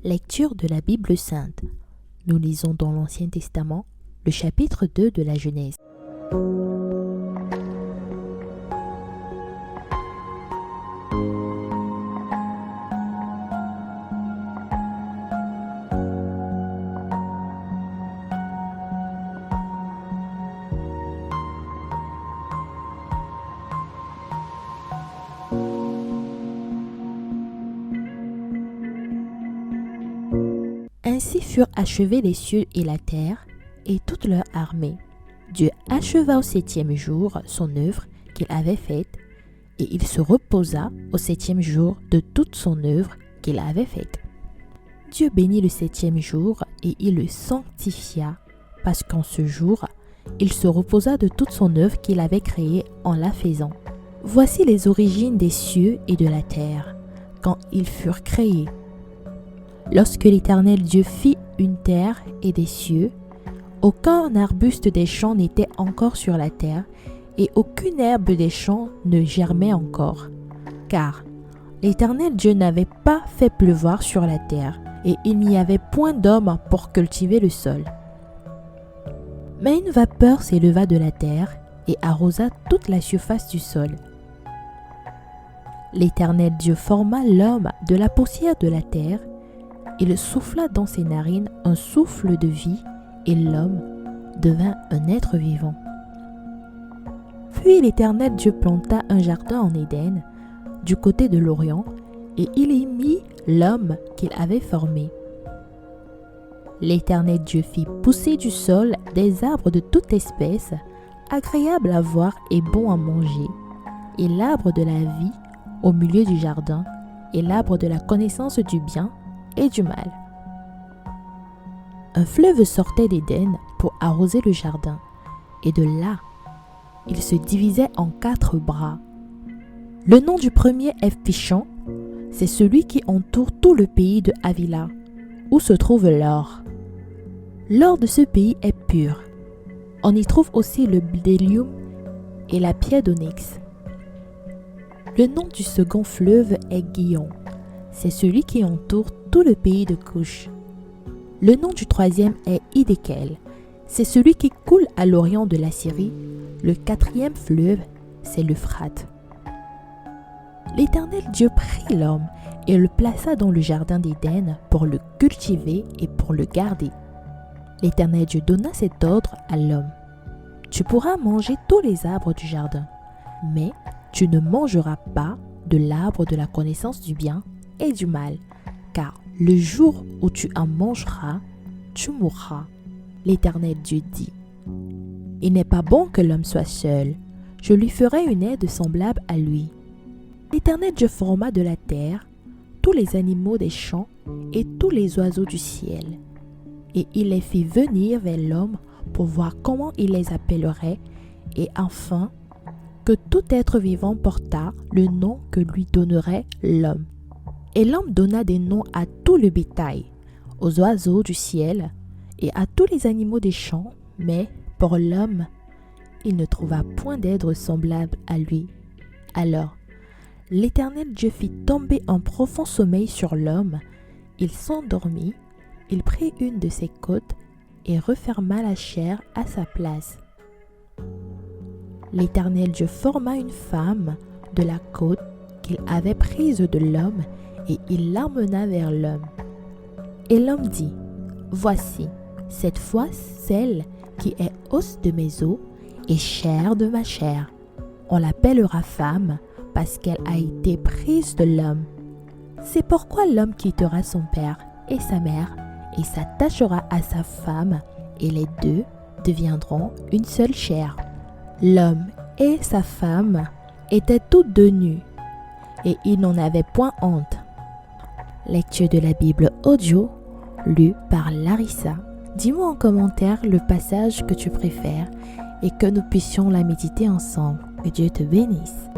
Lecture de la Bible sainte. Nous lisons dans l'Ancien Testament le chapitre 2 de la Genèse. Ainsi furent achevés les cieux et la terre, et toute leur armée. Dieu acheva au 7e jour son œuvre qu'il avait faite, et il se reposa au 7e jour de toute son œuvre qu'il avait faite. Dieu bénit le 7e jour, et il le sanctifia, parce qu'en ce jour, il se reposa de toute son œuvre qu'il avait créée en la faisant. Voici les origines des cieux et de la terre, quand ils furent créés. Lorsque l'Éternel Dieu fit une terre et des cieux, aucun arbuste des champs n'était encore sur la terre, et aucune herbe des champs ne germait encore. Car l'Éternel Dieu n'avait pas fait pleuvoir sur la terre, et il n'y avait point d'homme pour cultiver le sol. Mais une vapeur s'éleva de la terre, et arrosa toute la surface du sol. L'Éternel Dieu forma l'homme de la poussière de la terre, il souffla dans ses narines un souffle de vie, et l'homme devint un être vivant. Puis l'Éternel Dieu planta un jardin en Éden, du côté de l'Orient, et il y mit l'homme qu'il avait formé. L'Éternel Dieu fit pousser du sol des arbres de toute espèce, agréables à voir et bons à manger, et l'arbre de la vie au milieu du jardin, et l'arbre de la connaissance du bien et du mal. Un fleuve sortait d'Éden pour arroser le jardin, et de là, il se divisait en 4 bras. Le nom du premier est Pishon, c'est celui qui entoure tout le pays de Havila, où se trouve l'or. L'or de ce pays est pur. On y trouve aussi le bdellium et la pierre d'onyx. Le nom du second fleuve est Gihon, c'est celui qui entoure tout le pays de Cush. Le nom du troisième est Hiddekel, c'est celui qui coule à l'orient de la Syrie. Le 4e fleuve, c'est l'Euphrate. L'Éternel Dieu prit l'homme et le plaça dans le jardin d'Éden pour le cultiver et pour le garder. L'Éternel Dieu donna cet ordre à l'homme. Tu pourras manger tous les arbres du jardin, mais tu ne mangeras pas de l'arbre de la connaissance du bien et du mal, car le jour où tu en mangeras, tu mourras. L'Éternel Dieu dit, il n'est pas bon que l'homme soit seul, je lui ferai une aide semblable à lui. L'Éternel Dieu forma de la terre tous les animaux des champs et tous les oiseaux du ciel, et il les fit venir vers l'homme pour voir comment il les appellerait, et afin que tout être vivant portât le nom que lui donnerait l'homme. Et l'homme donna des noms à tout le bétail, aux oiseaux du ciel et à tous les animaux des champs, mais pour l'homme, il ne trouva point d'être semblable à lui. Alors, l'Éternel Dieu fit tomber un profond sommeil sur l'homme. Il s'endormit, il prit une de ses côtes et referma la chair à sa place. L'Éternel Dieu forma une femme de la côte qu'il avait prise de l'homme, et il l'emmena vers l'homme. Et l'homme dit, voici, cette fois celle qui est os de mes os et chair de ma chair. On l'appellera femme parce qu'elle a été prise de l'homme. C'est pourquoi l'homme quittera son père et sa mère et s'attachera à sa femme, et les deux deviendront une seule chair. L'homme et sa femme étaient tous deux nus, et ils n'en avaient point honte. Lecture de la Bible audio, lue par Larissa. Dis-moi en commentaire le passage que tu préfères et que nous puissions la méditer ensemble. Que Dieu te bénisse.